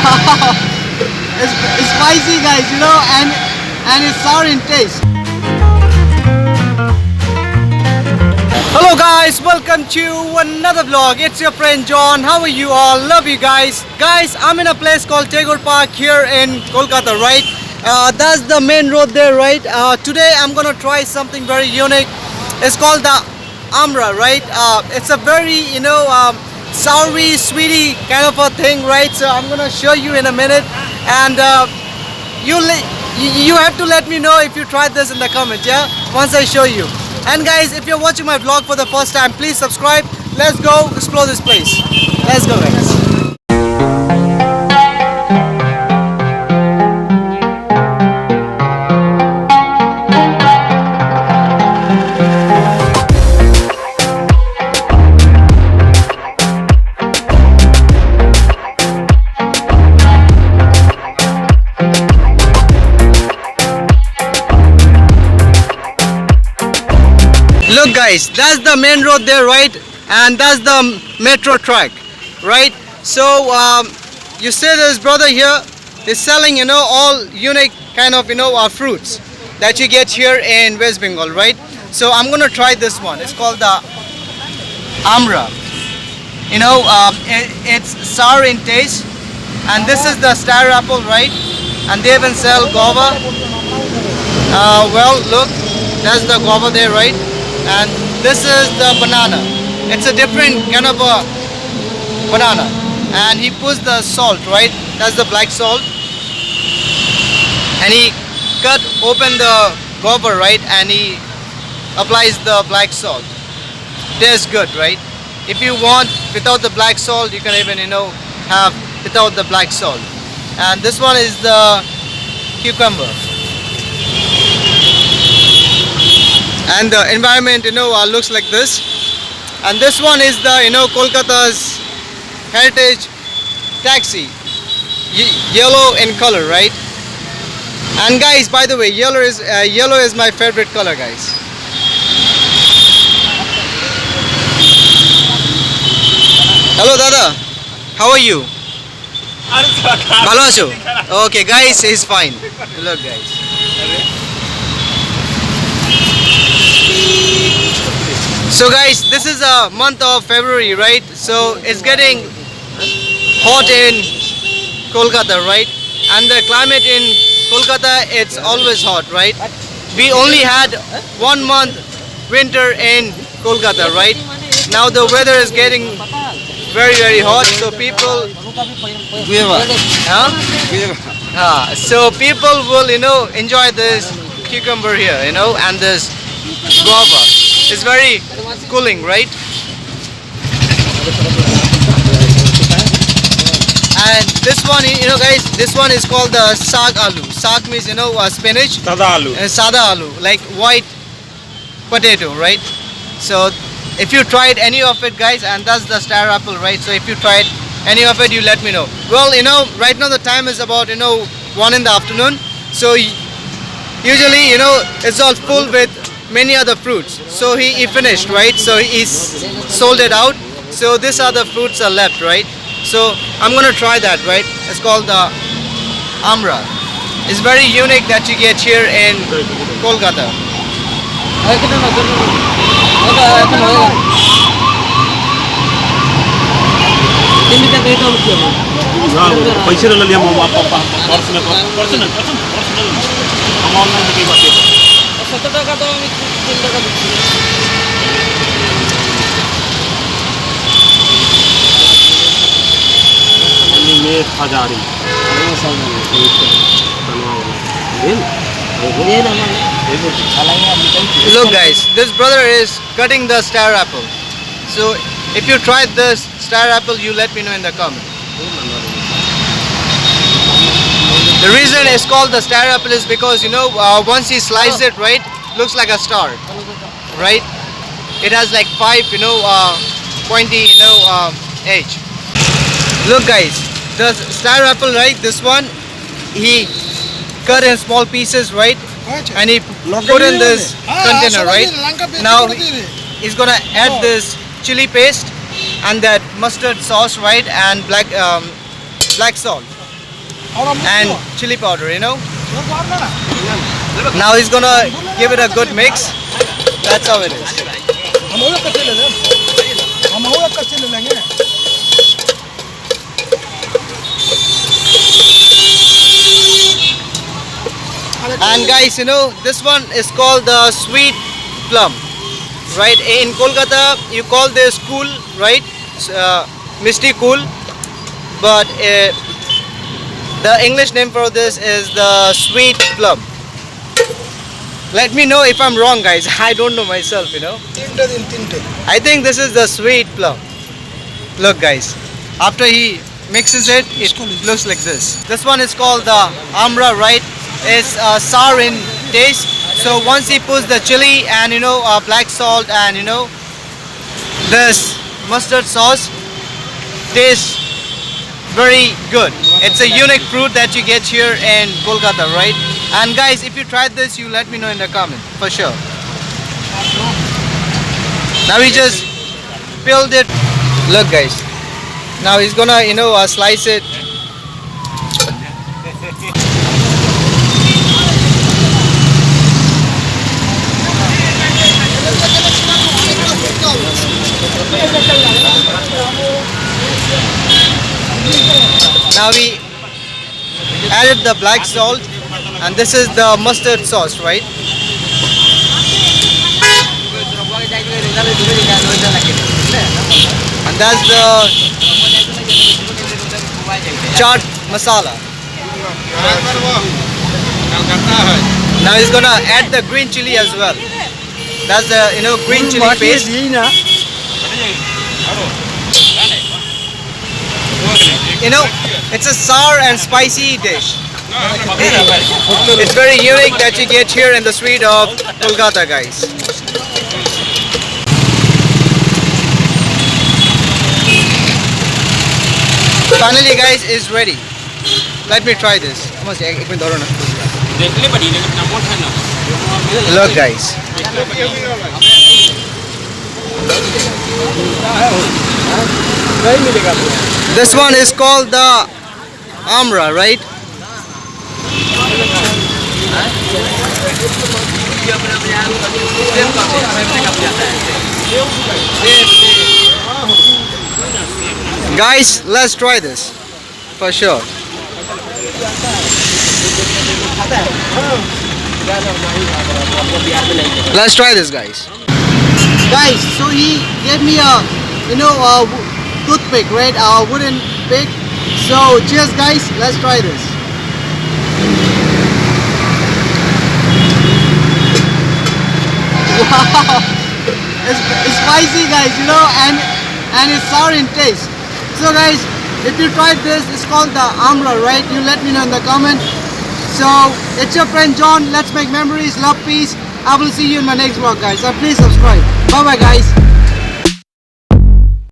It's spicy, guys, you know, and it's sour in taste. Hello guys, welcome to another vlog. It's your friend John. How are you all? Love you guys. Guys, I'm in a place called Tagore Park here in Kolkata, right? That's the main road there, right? Today I'm gonna try something very unique. It's called the Amra, right? It's a very, soury, sweety kind of a thing, right? So I'm gonna show you in a minute, and you have to let me know if you tried this in the comments, yeah? Once I show you. And guys, if you're watching my vlog for the first time, please subscribe. Let's go explore this place. Let's go, guys. Look guys, that's the main road there, right? And that's the metro track, right? So you see this brother here is selling, all unique kind of, fruits that you get here in West Bengal, right? So I'm gonna try this one. It's called the Amra. It's sour in taste, and this is the star apple, right? And they even sell guava. Well, look, that's the guava there, right? And this is the banana. It's a different kind of a banana, and he puts the salt, right? That's the black salt, and he cut open the guava, right? And he applies the black salt. Tastes good, right? If you want without the black salt, you can even have without the black salt. And this one is the cucumber. And the environment looks like this. And this one is the Kolkata's heritage taxi, yellow in color, right? And guys, by the way, yellow is my favorite color, guys. Hello Dada, how are you? Bhalo acho? Okay guys, he's fine. Look guys. So guys, this is a month of February, right? So it's getting hot in Kolkata, right? And the climate in Kolkata, it's always hot, right? We only had 1 month winter in Kolkata, right? Now the weather is getting very, very hot, so people so people will enjoy this cucumber here, and this guava. It's very cooling, right? And this one, guys, this one is called the saag aloo. Saag means, spinach. Sada aloo. Sada aloo, like white potato, right? So if you tried any of it, guys, and that's the star apple, right? So if you tried any of it, you let me know. Well, right now the time is about 1 in the afternoon. So usually, it's all full with many other fruits. So he finished, right? So he's sold it out. So these are the fruits are left, right? So I'm gonna try that, right? It's called the Amra. It's very unique that you get here in Kolkata. पैसे ले लिया purse में हम online पे बात 70 টাকা তো আমি 3 টাকা দিচ্ছি में Hazari Look guys, this brother is cutting the star apple. So if you tried this star apple, you let me know in the comment. The reason it's called the star apple is because once he sliced it, right, looks like a star, right? It has like 5 pointy edge. Look guys, the star apple, right, this one he cut in small pieces, right, and he put in this container, right? Now he's gonna add this chili paste and that mustard sauce, right, and black salt. and chili powder, you know. Now he's gonna give it a good mix. That's how it is. And guys, you know, this one is called the sweet plum, right? In Kolkata, you call this cool, right? Misty cool, but the English name for this is the sweet plum. Let me know if I'm wrong, guys. I don't know myself, you know. I think this is the sweet plum. Look, guys, after he mixes it, it looks like this. This one is called the amra, right? It's sour in taste. So once he puts the chili and, you know, black salt and, you know, this mustard sauce, tastes very good. It's a unique fruit that you get here in Kolkata, right? And guys, if you tried this, you let me know in the comment for sure. Now we just peeled it. Look, guys. Now he's gonna, you know, slice it. Now we added the black salt and this is the mustard sauce, right? And that's the chaat masala. Now he's gonna add the green chili as well. That's the, you know, green chili paste. You know, it's a sour and spicy dish. It's very unique that you get here in the street of Kolkata, guys. Finally, guys, is ready. Let me try this. Look, guys. This one is called the amra, right? Guys, let's try this for sure. Let's try this, guys. Guys, so he gave me a, you know, a toothpick, right? A wooden pick. So cheers, guys. Let's try this. Wow, it's spicy, guys, you know, and it's sour in taste. So guys, if you tried this, it's called the amra, right? You let me know in the comment. So it's your friend John. Let's make memories, love, peace. I will see you in my next vlog, guys. So please subscribe. Bye bye, guys.